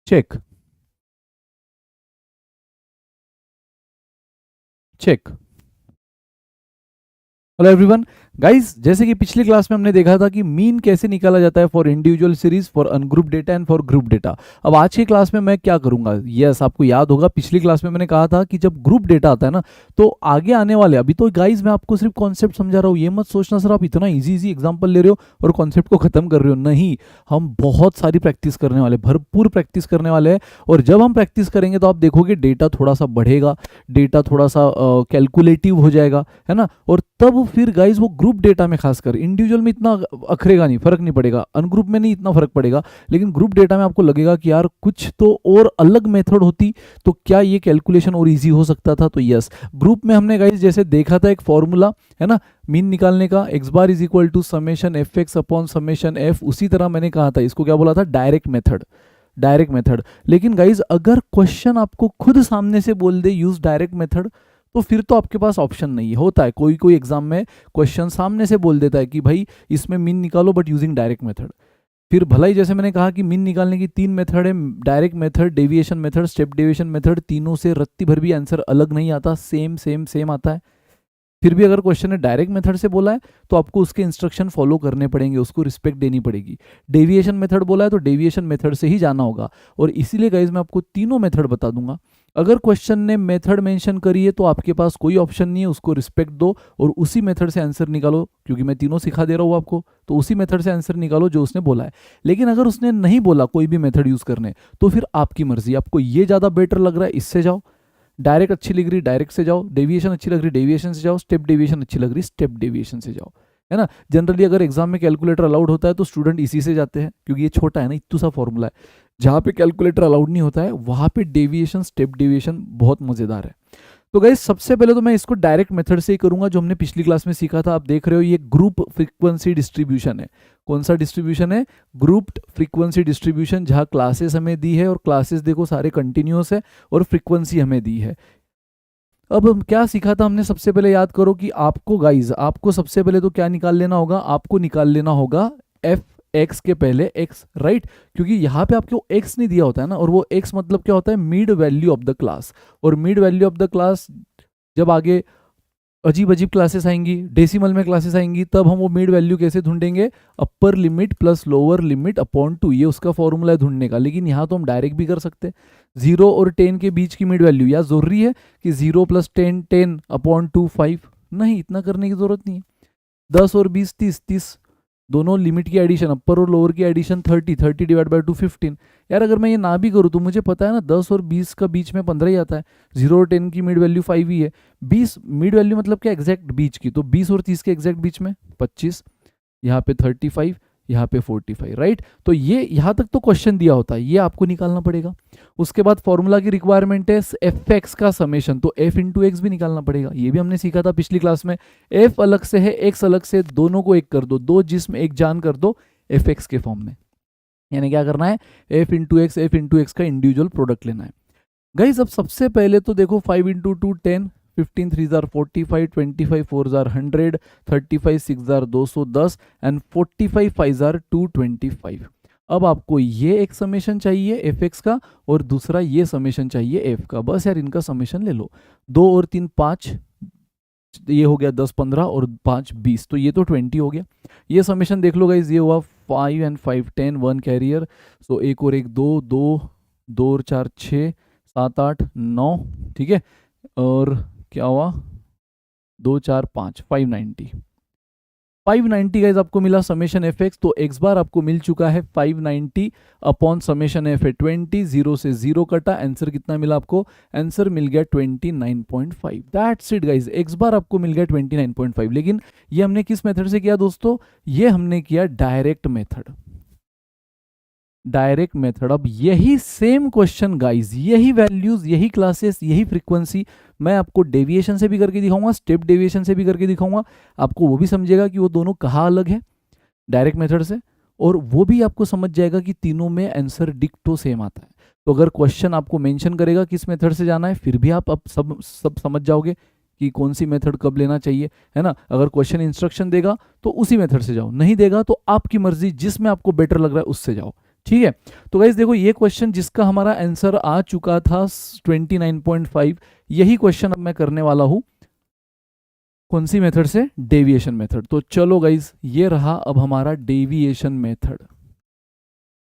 Check check. Hello everyone, guys जैसे कि पिछली क्लास में हमने देखा था कि मीन कैसे निकाला जाता है for individual series, for ungroup data and for group data. अब आज की क्लास में मैं क्या करूंगा, यस आपको याद होगा पिछली क्लास में मैंने कहा था कि जब ग्रुप डेटा आता है ना तो आगे आने वाले, अभी तो गाइस मैं आपको सिर्फ कॉन्सेप्ट समझा रहा हूँ, ये मत सोचना सर आप इतना इजी एग्जाम्पल ले रहे हो और कॉन्सेप्ट को खत्म कर रहे हो। नहीं, हम बहुत सारी प्रैक्टिस करने वाले, भरपूर प्रैक्टिस करने वाले हैं। और जब हम प्रैक्टिस करेंगे तो आप देखोगे डेटा थोड़ा सा बढ़ेगा, डेटा थोड़ा सा कैलकुलेटिव हो जाएगा, है ना। और तब फिर गाइज वो ग्रुप डेटा में, खासकर इंडिविजुअल में इतना अखरेगा नहीं, फर्क नहीं पड़ेगा, अनग्रुप में नहीं इतना फर्क पड़ेगा, लेकिन ग्रुप डेटा में आपको लगेगा कि यार कुछ तो और अलग मेथड होती तो क्या ये कैलकुलेशन और इजी हो सकता था। तो यस, ग्रुप में हमने गाइज जैसे देखा था एक फॉर्मूला, है ना, मीन निकालने का, x bar is equal to summation f x upon summation f. उसी तरह मैंने कहा था, इसको क्या बोला था, डायरेक्ट मेथड, डायरेक्ट मेथड। लेकिन गाइज अगर क्वेश्चन आपको खुद सामने से बोल दे यूज डायरेक्ट मेथड, तो फिर तो आपके पास ऑप्शन नहीं है। होता है कोई कोई एग्जाम में क्वेश्चन सामने से बोल देता है कि भाई इसमें मीन निकालो बट यूजिंग डायरेक्ट मेथड। फिर भला ही जैसे मैंने कहा कि मीन निकालने की 3 मेथड है, direct method, deviation method, step deviation method, तीनों से रत्ती भर भी आंसर अलग नहीं आता, सेम सेम सेम आता है। फिर भी अगर क्वेश्चन ने डायरेक्ट मेथड से बोला है तो आपको उसके इंस्ट्रक्शन फॉलो करने पड़ेंगे, उसको रिस्पेक्ट देनी पड़ेगी। डेविएशन मेथड बोला है तो डेविएशन मेथड से ही जाना होगा। और इसीलिए गाइज मैं आपको तीनों मेथड बता दूंगा। अगर क्वेश्चन ने मेथड मेंशन करी है तो आपके पास कोई ऑप्शन नहीं है, उसको रिस्पेक्ट दो और उसी मेथड से आंसर निकालो, क्योंकि मैं तीनों सिखा दे रहा हूँ आपको, तो उसी मेथड से आंसर निकालो जो उसने बोला है। लेकिन अगर उसने नहीं बोला कोई भी मेथड यूज करने, तो फिर आपकी मर्जी, आपको ये ज्यादा बेटर लग रहा है इससे जाओ, डायरेक्ट अच्छी लग रही डायरेक्ट से जाओ, डेविएशन अच्छी लग रही डेविएशन से जाओ, स्टेप डेविएशन अच्छी लग रही स्टेप डेविएशन से जाओ, है ना। जनरली अगर एग्जाम में कैलकुलेटर अलाउड होता है तो स्टूडेंट इसी से जाते हैं, क्योंकि ये छोटा है ना, इतना सा फॉर्मूला है। जहाँ पे कैलकुलेटर अलाउड नहीं होता है वहाँ पे डेविएशन, स्टेप डेविएशन बहुत मजेदार है। तो गाइस सबसे पहले तो मैं इसको डायरेक्ट मेथड से ही करूंगा, जो हमने पिछली क्लास में सीखा था। आप देख रहे हो ये ग्रुप फ्रीक्वेंसी डिस्ट्रीब्यूशन है। कौन सा डिस्ट्रीब्यूशन है, ग्रुप्ड फ्रीक्वेंसी डिस्ट्रीब्यूशन, जहाँ क्लासेस हमें दी है और क्लासेस देखो सारे कंटिन्यूअस है और फ्रीक्वेंसी हमें दी है। अब हम क्या सीखा था हमने, सबसे पहले याद करो कि आपको गाइज, आपको सबसे पहले तो क्या निकाल लेना होगा, आपको निकाल लेना होगा एफ एक्स के पहले एक्स, राइट। क्योंकि यहाँ पे आपको एक्स नहीं दिया होता है ना, और वो एक्स मतलब क्या होता है, mid value of the class. और mid value of the class जब आगे अजीब अजीब क्लासेस आएंगी, डेसिमल में क्लासेस आएंगी, तब हम वो मिड वैल्यू कैसे ढूंढेंगे, upper limit plus lower limit upon 2, ये उसका फॉर्मूला है ढूंढने का। लेकिन यहाँ तो हम डायरेक्ट भी कर सकते हैं, 0 और 10 के बीच की मिड वैल्यू। या जरूरी है कि 0 + 10 10 अपॉन 2 5, नहीं, इतना करने की जरूरत नहीं है। 10 और 20 30 30, दोनों लिमिट की एडिशन, अपर और लोअर की एडिशन 30 30 डिवाइड बाय 2 15। यार अगर मैं ये ना भी करूँ तो मुझे पता है ना 10 और 20 का बीच में 15 ही आता है, 0 और 10 की मिड वैल्यू 5 ही है। 20 मिड वैल्यू मतलब क्या, एग्जैक्ट बीच की, तो 20 और 30 के एग्जैक्ट बीच में 25, यहाँ पे 35, यहाँ पे 45, राइट। तो ये यहाँ तक तो क्वेश्चन दिया होता है, ये आपको निकालना पड़ेगा। उसके बाद फॉर्मूला की रिक्वायरमेंट है एफ एक्स का समेशन, तो एफ इंटू एक्स भी निकालना पड़ेगा। ये भी हमने सीखा था पिछली क्लास में। एफ अलग से है, एक्स अलग से, दोनों को एक कर दो, दो जिसमें एक जान कर दो एफ एक्स के फॉर्म में। यानी क्या करना है, एफ इंटू एक्स का इंडिविजुअल प्रोडक्ट लेना है। गाइस अब सबसे पहले तो देखो 5 into 2 10, 15 3 jar 45, 25 4 jar 100, 35 6 jar 210 and 45 5 jar 225। अब आपको ये एक समेशन चाहिए एफ एक्स का और दूसरा ये समेशन चाहिए एफ का। बस यार इनका समेशन ले लो, 2 और 3 5, ये हो गया 10 15 और 5 20, तो ये तो 20 हो गया। ये समेशन देख लो गाइज, ये हुआ 5 एंड 5 10, 1 कैरियर, सो 1 और 1 2 2 2 और 4 6 7 8 9, ठीक है। और क्या हुआ, 2 4 5 590 गाइज आपको मिला समेशन एफ एक्स। तो एक्स बार आपको मिल चुका है 590 अपॉन समेशन एफ है 20, 0 से 0 कटा, आंसर कितना मिला आपको, आंसर मिल गया 29.5। दैट्स इट गाइज, एक्स बार आपको मिल गया 29.5। लेकिन ये हमने किस मेथड से किया दोस्तों, ये हमने किया डायरेक्ट मेथड, डायरेक्ट मेथड। अब यही सेम क्वेश्चन गाइज, यही वैल्यूज, यही क्लासेस, यही फ्रीक्वेंसी मैं आपको डेविएशन से भी करके दिखाऊंगा, स्टेप डेविएशन से भी करके दिखाऊंगा। आपको वो भी समझेगा कि वो दोनों कहाँ अलग है डायरेक्ट मेथड से, और वो भी आपको समझ जाएगा कि तीनों में आंसर डिक्टो सेम आता है। तो अगर क्वेश्चन आपको मेंशन करेगा किस मेथड से जाना है, फिर भी आप अब सब समझ जाओगे कि कौन सी मेथड कब लेना चाहिए, है ना। अगर क्वेश्चन इंस्ट्रक्शन देगा तो उसी मेथड से जाओ, नहीं देगा तो आपकी मर्जी, जिसमें आपको बेटर लग रहा है उससे जाओ, ठीक है। तो गाइज देखो ये क्वेश्चन जिसका हमारा आंसर आ चुका था 29.5, यही क्वेश्चन अब मैं करने वाला हूं कौन सी मेथड से, डेविएशन मेथड। तो चलो गाइज ये रहा अब हमारा डेविएशन मेथड।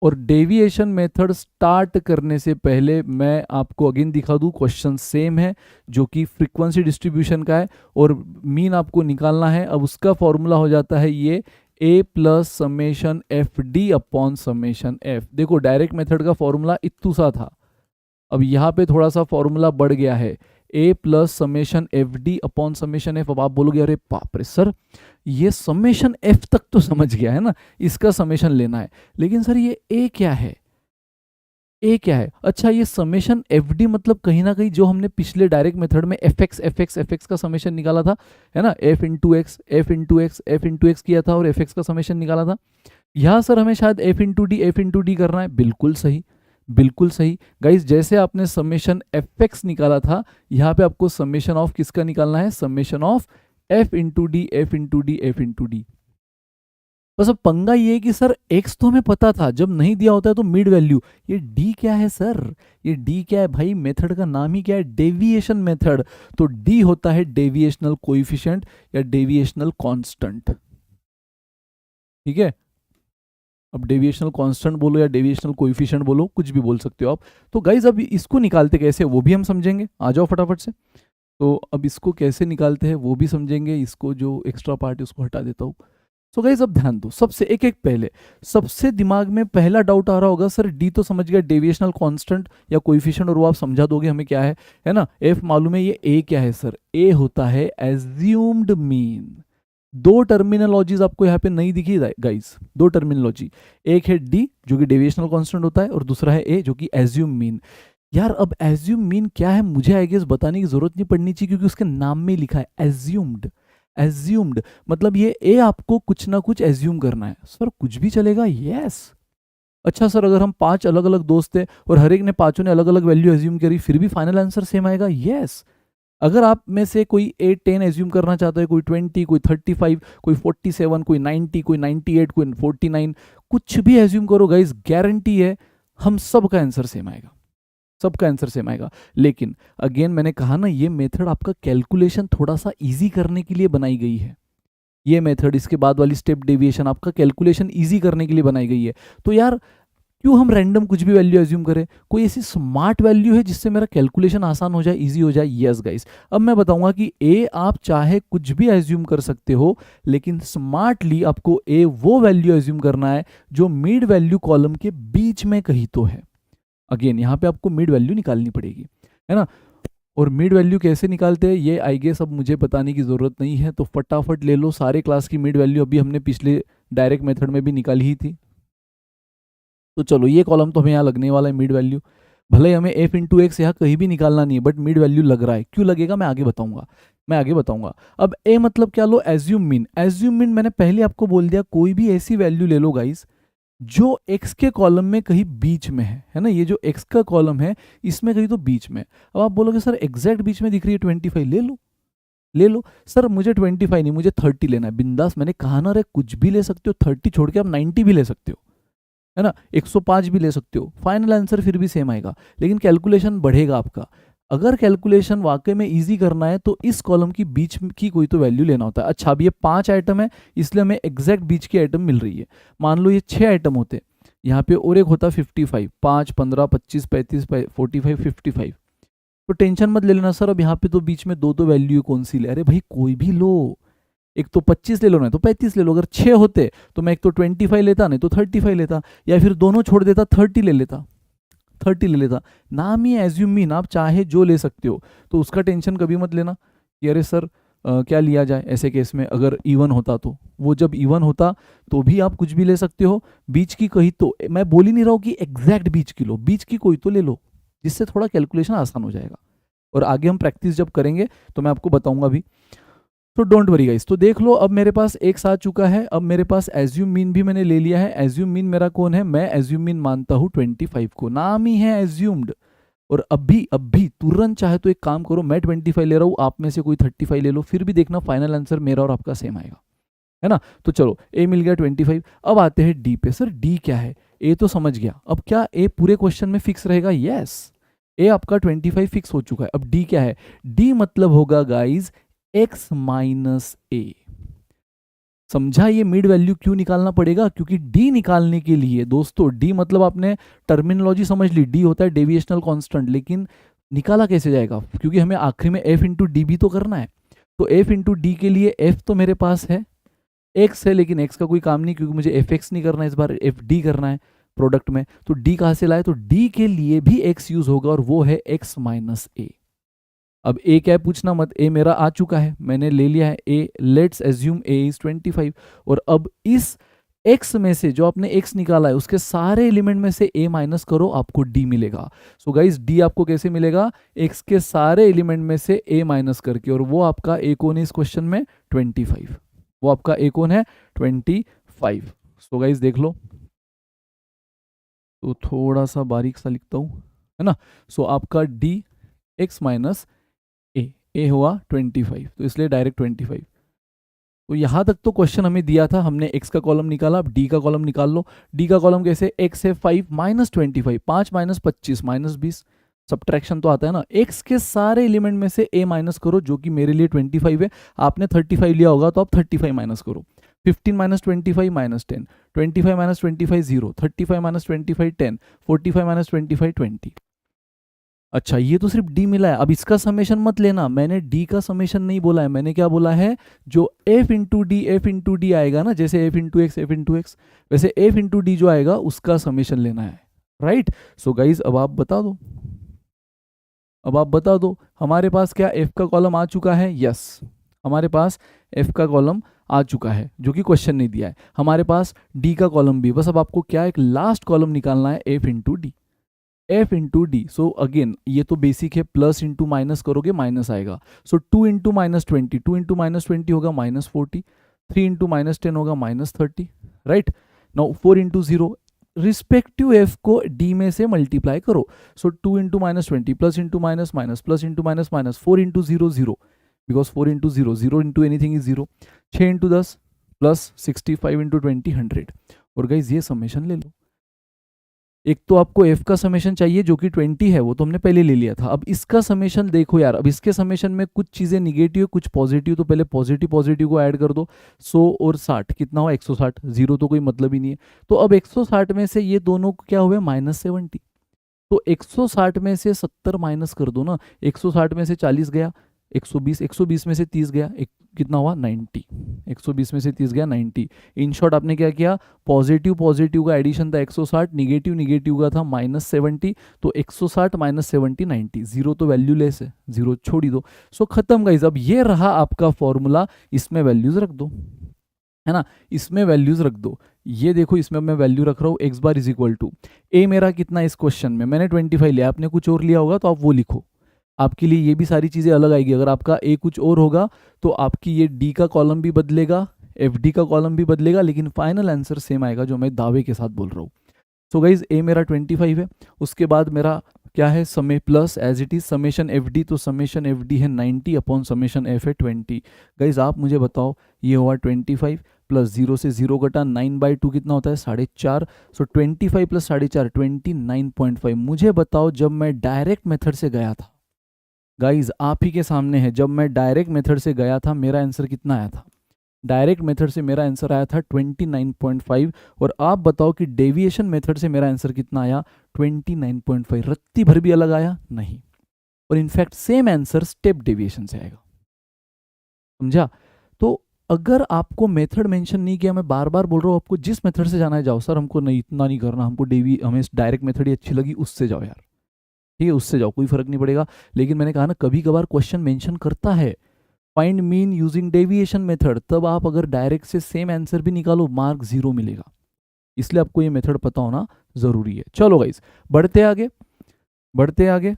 और डेविएशन मेथड स्टार्ट करने से पहले मैं आपको अगेन दिखा दूं, क्वेश्चन सेम है जो कि फ्रीक्वेंसी डिस्ट्रीब्यूशन का है और मीन आपको निकालना है। अब उसका फॉर्मूला हो जाता है ये a plus summation F D upon summation F. देखो डायरेक्ट मेथड का फॉर्मूला इतू सा था, अब यहाँ पे थोड़ा सा फॉर्मूला बढ़ गया है, a plus summation F D upon summation F. अब आप बोलोगे अरे बाप रे सर ये समेशन एफ तक तो समझ गया है ना, इसका समेशन लेना है, लेकिन सर ये a क्या है, a क्या है? अच्छा ये समेशन एफ डी मतलब कहीं ना कहीं जो हमने पिछले डायरेक्ट मेथड में एफ एक्स का समेशन निकाला था, है ना, F into x F into x F into x किया था और एफ एक्स का समेशन निकाला था। यहाँ सर हमें शायद एफ इंटू डी करना है। बिल्कुल सही, बिल्कुल सही गाइज, जैसे आपने समेशन एफ एक्स निकाला था, यहाँ पे आपको समेशन ऑफ किसका निकालना है, summation of F into D F into D F into D. बस अब पंगा ये है कि सर एक्स तो हमें पता था, जब नहीं दिया होता है तो मिड वैल्यू। ये डी क्या है सर, ये डी क्या है भाई, मेथड का नाम ही क्या है, डेविएशन मेथड। तो डी होता है डेविएशनल कोएफिशिएंट या डेविएशनल कांस्टेंट। ठीक है, अब डेविएशनल कांस्टेंट बोलो या डेविएशनल कोएफिशिएंट बोलो, कुछ भी बोल सकते हो आप। तो गाइज अब इसको निकालते कैसे वो भी हम समझेंगे, आ जाओ फटाफट से। तो अब इसको कैसे निकालते हैं वो भी समझेंगे, इसको जो एक्स्ट्रा पार्ट है उसको हटा देता हूँ। सो गाइज अब ध्यान दो, सबसे एक एक पहले सबसे दिमाग में पहला डाउट आ रहा होगा सर डी तो समझ गया डेविएशनल कांस्टेंट या कोएफिशिएंट, और वो आप समझा दोगे हमें क्या है ना, एफ मालूम है, ये ए क्या है सर, ए होता है एज्यूम्ड मीन। दो टर्मिनोलॉजीज आपको यहाँ पे नहीं दिखी गाइस, दो टर्मिनोलॉजी, एक है डी जो कि डेविएशनल कांस्टेंट होता है और दूसरा है ए जो कि एज्यूम मीन। यार अब एज्यूम मीन क्या है मुझे आई गेस बताने की जरूरत नहीं पड़नी चाहिए क्योंकि उसके नाम में लिखा है एज्यूम्ड। एज्यूम्ड मतलब ये ए आपको कुछ ना कुछ एज्यूम करना है। सर कुछ भी चलेगा, यस। अच्छा सर अगर हम 5 अलग अलग दोस्त थे और हर एक ने पांचों ने अलग अलग वैल्यू एज्यूम करी फिर भी फाइनल आंसर सेम आएगा, यस। अगर आप में से कोई 8 10 एज्यूम करना चाहता है, कोई 20, कोई 35, कोई 47, कोई 90, कोई 98, कोई 49, कुछ भी एज्यूम करो गाइस, गारंटी है हम सबका आंसर सेम आएगा, सबका आंसर सेम आएगा। लेकिन अगेन मैंने कहा ना ये मेथड आपका कैलकुलेशन थोड़ा सा इजी करने के लिए बनाई गई है। ये मेथड इसके बाद वाली स्टेप डेविएशन आपका कैलकुलेशन इजी करने के लिए बनाई गई है। तो यार क्यों हम रैंडम कुछ भी वैल्यू एज्यूम करें, कोई ऐसी स्मार्ट वैल्यू है जिससे मेरा कैलकुलेशन आसान हो जाए, इजी हो जाए। यस गाइस, अब मैं बताऊंगा कि ए आप चाहे कुछ भी एज्यूम कर सकते हो, लेकिन स्मार्टली आपको ए वो वैल्यू एज्यूम करना है जो मिड वैल्यू कॉलम के बीच में कहीं तो है। अगेन यहाँ पे आपको मिड वैल्यू निकालनी पड़ेगी, है ना। और मिड वैल्यू कैसे निकालते हैं ये आई गेस अब मुझे बताने की ज़रूरत नहीं है, तो फटाफट ले लो सारे क्लास की मिड वैल्यू, अभी हमने पिछले डायरेक्ट मेथड में भी निकाली ही थी। तो चलो ये कॉलम तो हमें यहाँ लगने वाला है मिड वैल्यू, भले ही हमें एफ इंटू एक्स यहाँ कहीं भी निकालना नहीं है, बट मिड वैल्यू लग रहा है। क्यों लगेगा मैं आगे बताऊंगा, मैं आगे बताऊंगा। अब ए मतलब क्या लो, एज्यूम मीन। एज्यूम मीन मैंने पहले आपको बोल दिया, कोई भी ऐसी वैल्यू ले लो गाइस जो एक्स के कॉलम में कहीं बीच में है ना, ये जो एक्स का कॉलम है इसमें कहीं तो बीच में। अब आप बोलोगे सर एग्जैक्ट बीच में दिख रही है 25, ले लो, ले लो। सर मुझे 25 नहीं, मुझे 30 लेना है, बिंदास। मैंने कहा ना रे कुछ भी ले सकते हो, 30 छोड़ के आप 90 भी ले सकते हो, है ना, 105 भी ले सकते हो, फाइनल आंसर फिर भी सेम आएगा, लेकिन कैलकुलेशन बढ़ेगा आपका। अगर कैलकुलेशन वाकई में इजी करना है तो इस कॉलम की बीच की कोई तो वैल्यू लेना होता है। अच्छा अब ये 5 आइटम है इसलिए हमें एग्जैक्ट बीच की आइटम मिल रही है। मान लो ये 6 आइटम होते, यहाँ पे और एक होता 55, 5 15 25 35 45 55, तो टेंशन मत ले लेना सर अब यहाँ पे तो बीच में दो वैल्यू कौन सी ले, अरे भाई कोई भी लो, एक तो 25 ले लो, नहीं तो 35 ले लो। अगर 6 होते तो मैं एक तो 25 लेता, नहीं तो 35 लेता, या फिर दोनों छोड़ देता, 30 ले लेता, 30 ले लेता। नाम ही एज्यूम मीन, आप चाहे जो ले सकते हो, तो उसका टेंशन कभी मत लेना कि अरे सर क्या लिया जाए ऐसे केस में। अगर इवन होता तो, वो जब इवन होता तो भी आप कुछ भी ले सकते हो, बीच की कही तो, मैं बोल ही नहीं रहा हूँ कि एग्जैक्ट बीच की लो, बीच की कोई तो ले लो, जिससे थोड़ा कैलकुलेशन आसान हो जाएगा। और आगे हम प्रैक्टिस जब करेंगे तो मैं आपको बताऊंगा भी, तो डोंट वरी गाइस। तो देख लो अब मेरे पास एक्स आ चुका है, अब मेरे पास एज्यूम मीन भी मैंने ले लिया है। एज्यूम मीन मेरा कौन है, मैं एज्यूम मीन मानता हूँ 25 को, नाम ही है एज्यूम्ड। और अभी तुरंत चाहे तो एक काम करो, मैं 25 ले रहा हूँ, आप में से कोई 35 ले लो, फिर भी देखना फाइनल आंसर मेरा और आपका सेम आएगा, है ना। तो चलो ए मिल गया 25। अब आते हैं डी पे। सर डी क्या है, ए तो समझ गया, अब क्या ए पूरे क्वेश्चन में फिक्स रहेगा? यस, ए आपका 25 फिक्स हो चुका है। अब डी क्या है? डी मतलब होगा गाइज x माइनस ए। समझा ये मिड वैल्यू क्यों निकालना पड़ेगा? क्योंकि डी निकालने के लिए दोस्तों, डी मतलब आपने टर्मिनोलॉजी समझ ली, डी होता है डेविएशनल कांस्टेंट, लेकिन निकाला कैसे जाएगा? क्योंकि हमें आखिरी में एफ इंटू डी भी तो करना है। तो एफ इंटू डी के लिए एफ तो मेरे पास है, एक्स है, लेकिन एक्स का कोई काम नहीं क्योंकि मुझे एफ एक्स नहीं करना है, इस बार एफ डी करना है प्रोडक्ट में। तो डी कहाँ से लाए? तो डी के लिए भी एक्स यूज होगा और वो है एक्स माइनस ए। अब ए क्या है पूछना मत, ए मेरा आ चुका है, मैंने ले लिया है ए। लेट्स एज्यूम ए इज 25 और अब इस x में से जो आपने x निकाला है उसके सारे एलिमेंट में से a माइनस करो, आपको d मिलेगा। सो गाइस d आपको कैसे मिलेगा? x के सारे एलिमेंट में से a माइनस करके, और वो आपका a कौन है इस क्वेश्चन में? 25। वो आपका a कौन है? 25। सो गाइस देख लो, तो थोड़ा सा बारीक सा लिखता हूँ, है ना। सो आपका d x माइनस ए हुआ 25, तो इसलिए डायरेक्ट 25। तो यहाँ तक तो क्वेश्चन हमें दिया था, हमने x का कॉलम निकाला, अब d का कॉलम निकाल लो। d का कॉलम कैसे? x है 5 माइनस 25, 5 माइनस 25 माइनस 20, सब्ट्रैक्शन तो आता है ना। x के सारे एलिमेंट में से a माइनस करो, जो कि मेरे लिए 25 है, आपने 35 लिया होगा तो आप 35 माइनस करो। 15 minus 25 minus 10, 25 minus 25 0, 35 minus 25 10, 45 minus 25 20। अच्छा, ये तो सिर्फ d मिला है। अब इसका समेशन मत लेना, मैंने d का समेशन नहीं बोला है, मैंने क्या बोला है? जो f इंटू डी आएगा ना, जैसे f इंटू एक्स, वैसे f इंटू डी जो आएगा उसका समेशन लेना है, राइट। सो गाइज अब आप बता दो, हमारे पास क्या f का कॉलम आ चुका है? यस, हमारे पास f का कॉलम आ चुका है, जो कि क्वेश्चन नहीं दिया है। हमारे पास d का कॉलम भी, बस अब आपको क्या एक लास्ट कॉलम निकालना है, f into D, F into D. So again ये तो बेसिक है, प्लस इंटू माइनस करोगे माइनस आएगा। सो 2 इंटू माइनस 20, 2 इंटू माइनस 20 होगा माइनस 40, 3 इंटू माइनस 10 होगा minus 30, right. Now 4 into 0, respective F को डी में से मल्टीप्लाई करो। सो 2 into minus 20 plus into minus minus plus into minus minus, 4 into 0 0, because 4 into 0 0 into anything is 0, 6 into 10 plus 65 into 20 100। और guys ये summation ले लो। एक तो आपको f का समेशन चाहिए जो कि 20 है, वो तो हमने पहले ले लिया था। अब इसका समेशन देखो यार, अब इसके समेशन में कुछ चीज़ें निगेटिव कुछ पॉजिटिव, तो पहले पॉजिटिव को ऐड कर दो। 100 और 60 कितना हुआ? 160, जीरो तो कोई मतलब ही नहीं है। तो अब 160 में से ये दोनों क्या हुए? माइनस 70। तो 160 में से 70 माइनस कर दो ना, 160 में से 40 गया, 120 में से 30 गया, कितना हुआ? 90। 120 में से 30 गया 90। इन शॉर्ट आपने क्या किया? पॉजिटिव का एडिशन था 160, निगेटिव का था माइनस 70, तो 160 माइनस 70 90, जीरो तो वैल्यू लेस है, जीरो छोड़ दो। सो खत्म गाइस। अब ये रहा आपका फॉर्मूला, इसमें वैल्यूज रख दो, है ना, इसमें वैल्यूज रख दो। ये देखो, इसमें मैं वैल्यू रख रहा हूँ, x bar is equal to a मेरा कितना इस क्वेश्चन में? मैंने 25 लिया, आपने कुछ और लिया होगा तो आप वो लिखो, आपके लिए ये भी सारी चीज़ें अलग आएगी। अगर आपका ए कुछ और होगा तो आपकी ये डी का कॉलम भी बदलेगा, एफ डी का कॉलम भी बदलेगा, लेकिन फाइनल आंसर सेम आएगा, जो मैं दावे के साथ बोल रहा हूँ। सो गाइज ए मेरा 25 है, उसके बाद मेरा क्या है? समय plus as it is summation F d, तो समेशन एफ डी है 90 अपॉन समेशन एफ है 20। गाइज आप मुझे बताओ, ये हुआ 25 प्लस 0 से 0 घटा 9/2 कितना होता है? 4.5। सो 25 प्लस 4.5 29.5। मुझे बताओ, जब मैं डायरेक्ट मेथड से गया था, गाइज आप ही के सामने है, जब मैं डायरेक्ट मेथड से गया था मेरा आंसर कितना आया था? डायरेक्ट मेथड से मेरा आंसर आया था 29.5, और आप बताओ कि डेविएशन मेथड से मेरा आंसर कितना आया? 29.5। रत्ती भर भी अलग आया नहीं, और in fact same answer step deviation से आएगा, समझा। तो अगर आपको मेथड मेंशन नहीं किया, मैं बार बार बोल रहा हूँ आपको, जिस मेथड से जाना है जाओ। सर हमको नहीं, इतना नहीं करना, हमको हमें डायरेक्ट मेथड ही अच्छी लगी, उससे जाओ यार, ठीक है, उससे जाओ, कोई फर्क नहीं पड़ेगा। लेकिन मैंने कहा ना, कभी कभार क्वेश्चन मेंशन करता है find mean using deviation method, तब आप अगर डायरेक्ट से सेम आंसर भी निकालो, मार्क 0 मिलेगा। इसलिए आपको ये मेथड पता होना जरूरी है। चलो गाइस, बढ़ते आगे।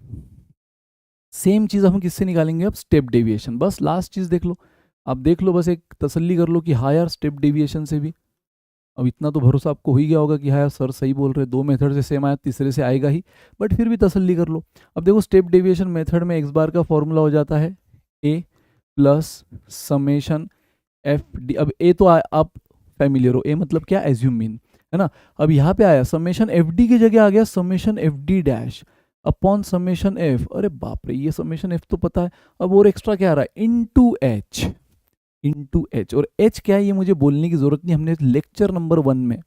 सेम चीज हम किससे निकालेंगे? अब स्टेप डेविएशन। बस लास्ट चीज देख लो, आप देख लो, बस एक तसल्ली कर लो कि हाँ यार स्टेप डेविएशन से भी, अब इतना तो भरोसा आपको हो ही गया होगा कि हाँ यार सर सही बोल रहे, 2 मेथड से सेम आया, तीसरे से आएगा ही, बट फिर भी तसल्ली कर लो। अब देखो, स्टेप डेविएशन मेथड में एक्स बार का फॉर्मूला हो जाता है A plus summation F D. अब ए तो आप फैमिलियर हो, ए मतलब क्या? एज्यूम मीन, है ना। अब यहाँ पे आया समेशन एफ डी की जगह आ गया summation F D dash upon summation F. अरे बाप रे, ये समेशन एफ तो पता है, अब और एक्स्ट्रा क्या आ रहा है, इनटू एच, इनटू एच। और एच क्या है ये मुझे बोलने की जरूरत नहीं, हमने लेक्चर नंबर 1 में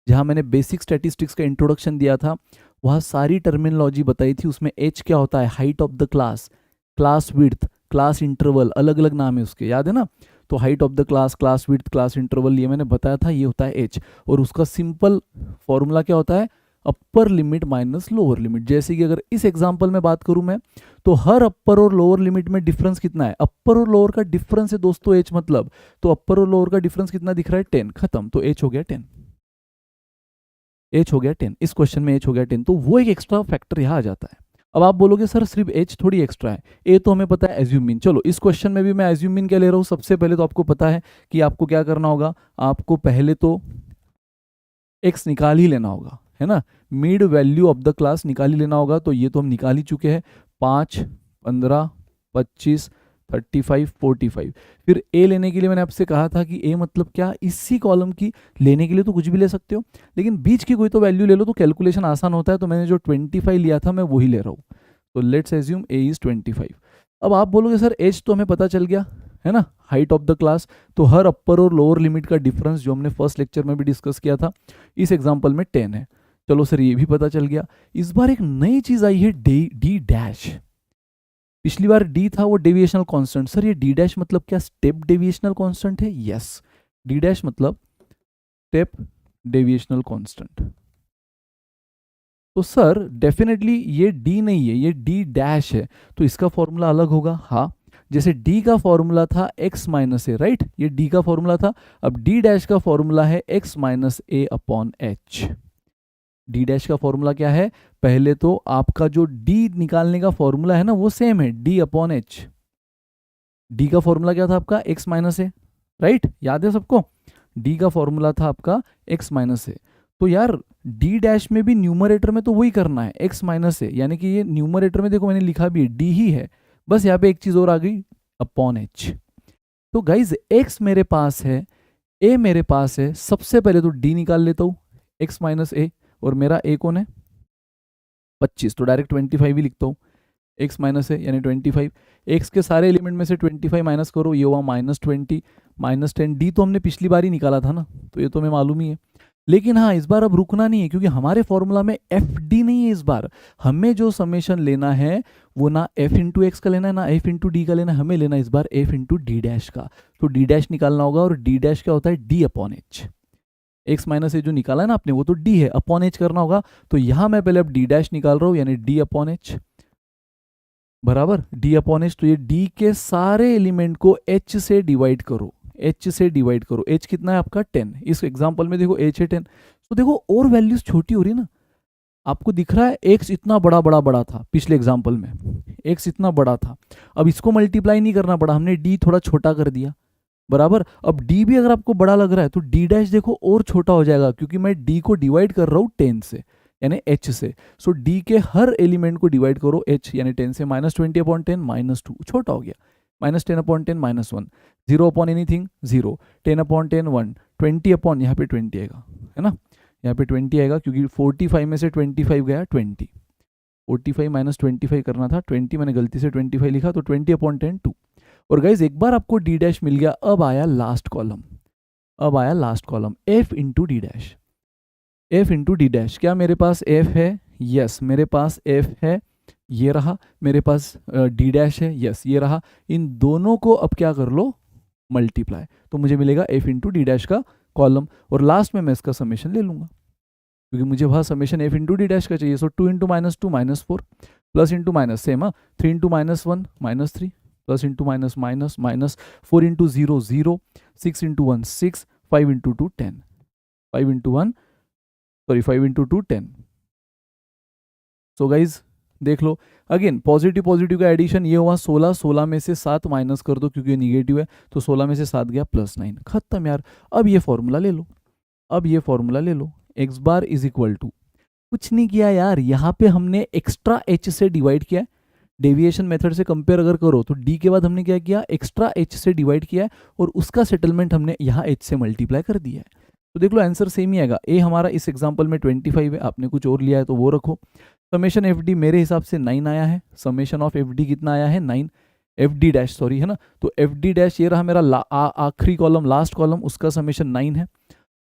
जहाँ मैंने बेसिक स्टैटिस्टिक्स का इंट्रोडक्शन दिया था वहाँ सारी टर्मिनोलॉजी बताई थी, उसमें एच क्या होता है, height of the class, class width, class interval, अलग अलग नाम है उसके, याद है ना। तो height of the class, class width, class interval, ये मैंने बताया था, ये होता है एच। और उसका सिंपल फॉर्मूला क्या होता है, upper limit minus lower limit. जैसे कि अगर इस एग्जांपल में बात करूं मैं, तो हर अपर और लोअर लिमिट में डिफरेंस कितना है, अपर और लोअर का डिफरेंस है दोस्तों एच, मतलब तो अपर और लोअर का डिफरेंस कितना दिख रहा है, 10, खत्म, तो एच हो गया 10, एच हो गया 10, इस क्वेश्चन में एच हो गया 10। तो वो एक एक्स्ट्रा फैक्टर यहाँ आ जाता है। अब आप बोलोगे सर सिर्फ एच थोड़ी एक्स्ट्रा है, ए तो हमें पता है एज्यूम मीन। चलो इस क्वेश्चन में भी मैं एज्यूम मीन क्या ले रहा हूँ, सबसे पहले तो आपको पता है कि आपको क्या करना होगा, आपको पहले तो एक्स निकाल ही लेना होगा, है ना, mid value of the class निकाल ही लेना होगा। तो ये तो हम निकाल ही चुके हैं, 5, 15, 25, 35, 45। फिर ए लेने के लिए मैंने आपसे कहा था कि ए मतलब क्या, इसी कॉलम की लेने के लिए तो कुछ भी ले सकते हो, लेकिन बीच की कोई तो वैल्यू ले लो तो कैलकुलेशन आसान होता है। तो मैंने जो 25 लिया था मैं वही ले रहा हूँ, तो लेट्स एज्यूम ए इज 25। अब आप बोलोगे सर एच तो हमें पता चल गया, है ना, हाइट ऑफ द क्लास, तो हर अपर और लोअर लिमिट का डिफरेंस जो हमने फर्स्ट लेक्चर में भी डिस्कस किया था, इस एग्जांपल में 10 है। चलो सर ये भी पता चल गया। इस बार एक नई चीज आई है, डी डैश। पिछली बार डी था वो डेविएशनल कांस्टेंट, सर ये डी डैश मतलब क्या, स्टेप डेविएशनल कांस्टेंट है, यस, डी डैश मतलब स्टेप डेविएशनल कांस्टेंट। तो सर डेफिनेटली ये डी नहीं है, ये डी डैश है, तो इसका फॉर्मूला अलग होगा। हाँ, जैसे डी का फॉर्मूला था x माइनस ए, राइट, ये डी का फॉर्मूला था। अब डी डैश का फॉर्मूला है x माइनस ए अपॉन एच। डी डैश का फॉर्मूला क्या है, पहले तो आपका जो डी निकालने का फॉर्मूला है ना वो सेम है, डी अपॉन एच। डी का फॉर्मूला क्या था आपका, x माइनस ए, राइट, याद है सबको, डी का फॉर्मूला था आपका x माइनस ए। तो यार डी डैश में भी न्यूमरेटर में तो वही करना है, x माइनस ए, यानी कि ये न्यूमरेटर में देखो मैंने लिखा भी है डी ही है, बस यहाँ पे एक चीज और आ गई, अपॉन एच। तो गाइज x मेरे पास है, a मेरे पास है, सबसे पहले तो d निकाल लेता हूँ, x माइनस ए, और मेरा a कौन है, 25, तो डायरेक्ट 25 ही लिखता हूँ, x माइनस ए यानी 25, x के सारे एलिमेंट में से 25 माइनस करो, ये हुआ -20, -10। d तो हमने पिछली बार ही निकाला था ना, तो ये तो हमें मालूम ही है। लेकिन हाँ, इस बार अब रुकना नहीं है, क्योंकि हमारे फॉर्मूला में एफ डी नहीं है। इस बार हमें जो समेशन लेना है वो ना एफ इंटू एक्स का लेना है ना एफ इंटू डी का लेना है, हमें लेना है इस बार एफ इंटू डी डैश का। तो डी डैश निकालना होगा, और डी डैश क्या होता है, D upon H. X minus A जो निकाला है ना आपने वो तो डी है, अपॉन एच करना होगा। तो यहां मैं पहले अब डी डैश निकाल रहा हूं, यानी डी अपॉन एच बराबर डी अपॉन एच। तो ये डी के सारे एलिमेंट को एच से डिवाइड करो, एच से डिवाइड करो। एच कितना है आपका 10, इस एग्जांपल में देखो एच है 10। तो देखो और वैल्यूज छोटी हो रही है ना, आपको दिख रहा है एक्स इतना बड़ा बड़ा बड़ा था पिछले एग्जांपल में, एक्स इतना बड़ा था, अब इसको मल्टीप्लाई नहीं करना पड़ा, हमने डी थोड़ा छोटा कर दिया बराबर। अब डी भी अगर आपको बड़ा लग रहा है तो डी डैश देखो और छोटा हो जाएगा, क्योंकि मैं डी को डिवाइड कर रहा हूँ 10 से यानी एच से। सो डी के हर एलिमेंट को डिवाइड करो एच यानी 10 से, -20 अपॉन 10 -2, छोटा हो गया, -10 upon 10 -1, 0 upon anything 0, 10 upon 10 1, 20 upon यहाँ पे 20 आएगा, है ना, यहाँ पे 20 आएगा, क्योंकि 45 में से 25 गया 20, 45 -25 करना था, 20 मैंने गलती से 25 लिखा, तो 20 अपॉन 10 2। और गाइज एक बार आपको डी डैश मिल गया, अब आया लास्ट कॉलम, अब आया last column F into D dash, F into D dash. क्या मेरे पास एफ है, यस मेरे पास एफ है, ये रहा, मेरे पास डी डैश है, यस ये रहा, इन दोनों को अब क्या कर लो, मल्टीप्लाई, तो मुझे मिलेगा एफ इंटू डी डैश का कॉलम, और लास्ट में मैं इसका समेशन ले लूंगा, क्योंकि मुझे वहाँ summation F into D dash का चाहिए। सो 2 into -2 -4, plus into minus same, 3 into -1 -3, plus into minus minus minus, 4 into 0 0, 6 into 1 6, 5 into 2 10, 5 into 1 sorry 5 into 2 10। So guys देख लो अगेन, पॉजिटिव पॉजिटिव का एडिशन ये हुआ 16, 16 में से 7 माइनस कर दो क्योंकि ये निगेटिव है, तो 16 में से 7 गया +9, खत्म यार। अब ये फॉर्मूला ले लो, अब ये फॉर्मूला ले लो, X bar is equal to, कुछ नहीं किया यार, यहाँ पे हमने एक्स्ट्रा एच से डिवाइड किया है, डेविएशन मेथड से कंपेयर अगर करो तो डी के बाद हमने क्या किया, एक्स्ट्रा एच से डिवाइड किया है, और उसका सेटलमेंट हमने यहाँ एच से मल्टीप्लाई कर दिया है। तो देख लो आंसर सेम ही आएगा। ए हमारा इस एग्जांपल में 25 है, आपने कुछ और लिया है तो वो रखो। समेशन एफ डी मेरे हिसाब से 9 आया है, समेशन ऑफ एफ डी कितना आया है 9, एफ डी डैश सॉरी है ना, तो एफ डी डैश ये रहा मेरा आखिरी कॉलम, लास्ट कॉलम, उसका समेशन 9 है,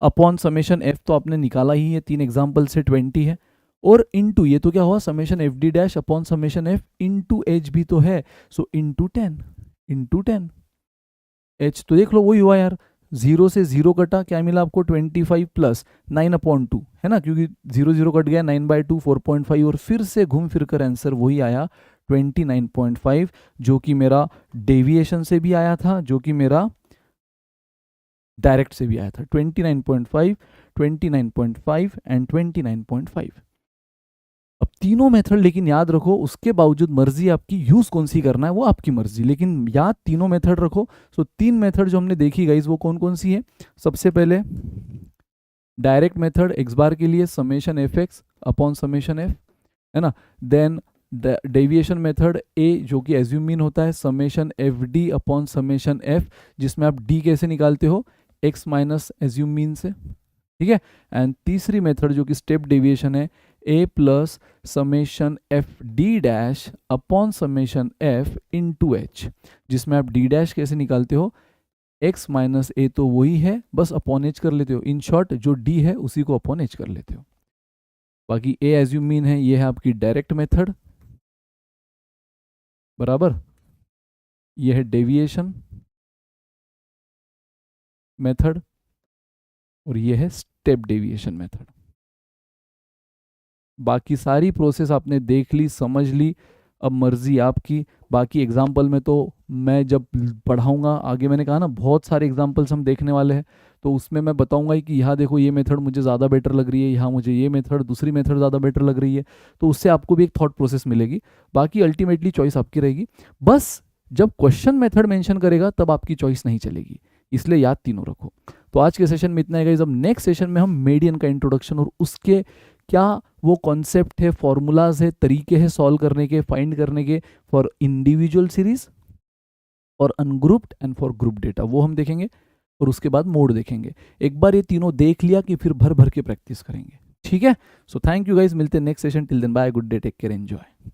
अपॉन समेशन एफ तो आपने निकाला ही है 3 एग्जाम्पल से 20 है, और इनटू ये तो क्या हुआ summation F D dash upon summation F into H भी तो है, सो इनटू 10 एच तो देख लो वही हुआ यार, 0 से 0 कटा, क्या मिला आपको 25 प्लस 9/2 है ना, क्योंकि 0 कट गया 9/2 4.5, और फिर से घूम फिर कर आंसर वही आया 29.5, जो कि मेरा डेविएशन से भी आया था, जो कि मेरा डायरेक्ट से भी आया था। 29.5, 29.5 एंड 29.5। अब तीनों मेथड, लेकिन याद रखो उसके बावजूद मर्जी आपकी यूज कौन सी करना है वो आपकी मर्जी, लेकिन याद तीनों मेथड रखो। सो 3 मेथड जो हमने देखी गाइज वो कौन कौन सी है। सबसे पहले डायरेक्ट मेथड एक्स बार के लिए summation f x upon summation F है ना, देन डेविएशन मेथड ए जो कि एज्यूम मीन होता है summation F D upon summation F, जिसमें आप डी कैसे निकालते हो एक्स माइनस एज्यूम मीन से, ठीक है। एंड तीसरी मेथड जो कि स्टेप डेविएशन है A plus summation F D dash upon summation F into H, जिसमें आप डी डैश कैसे निकालते हो एक्स माइनस ए तो वही है, बस अपॉन एच कर लेते हो, इन शॉर्ट जो डी है उसी को अपॉन एच कर लेते हो। बाकी ए एज्यूम मीन है, ये है आपकी डायरेक्ट मेथड बराबर, ये है डेविएशन मेथड, और ये है स्टेप डेविएशन मेथड। बाकी सारी प्रोसेस आपने देख ली, समझ ली, अब मर्जी आपकी। बाकी एग्जाम्पल में तो मैं जब पढ़ाऊंगा आगे, मैंने कहा ना बहुत सारे एग्जाम्पल्स हम देखने वाले हैं, तो उसमें मैं बताऊंगा कि यहाँ देखो ये मेथड मुझे ज़्यादा बेटर लग रही है, यहाँ मुझे ये मेथड दूसरी मेथड ज़्यादा बेटर लग रही है, तो उससे आपको भी एक थॉट प्रोसेस मिलेगी। बाकी अल्टीमेटली चॉइस आपकी रहेगी, बस जब क्वेश्चन मेथड मेंशन करेगा तब आपकी चॉइस नहीं चलेगी, इसलिए याद तीनों रखो। तो आज के सेशन में इतना है गाइस। अब नेक्स्ट सेशन में हम मीडियन का इंट्रोडक्शन और उसके क्या वो कॉन्सेप्ट है, फॉर्मूलाज है, तरीके हैं सॉल्व करने के, फाइंड करने के फॉर इंडिविजुअल सीरीज और ungrouped and for group data, वो हम देखेंगे, और उसके बाद मोड देखेंगे। एक बार ये तीनों देख लिया कि फिर भर भर के प्रैक्टिस करेंगे, ठीक है। सो थैंक यू गाइस, मिलते हैं next session, till then bye, good day, take care, enjoy.